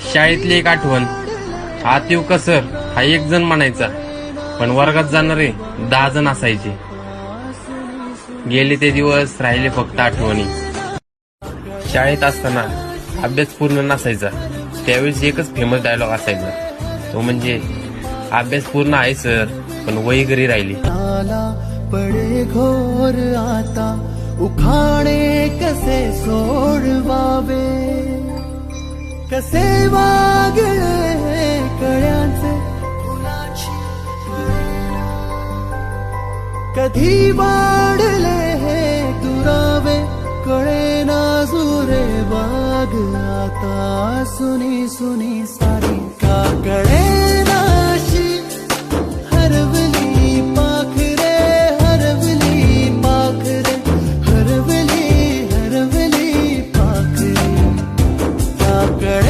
शाळेतली एक आठवण. आतिव कसर हा एक जण म्हणायचा, पण वर्गात जाणारे 10 जण असायचे. गेले ते दिवस, राहिले फक्त आठवणी. शाळेत असताना अभ्यास पूर्ण नसायचा. त्यावेळेस एकच फेमस डायलॉग असायचा, तो म्हणजे अभ्यास पूर्ण आहे सर, पण वही घरी राहिली. पडे घोर आता उखाणे कसे सोडवावे, कसे वागले कळ्यांचे फुलाची कधी वाढले हे दुरावे, कळे ना जुरे बाग आता सुनी सुनी सारी का कळे ना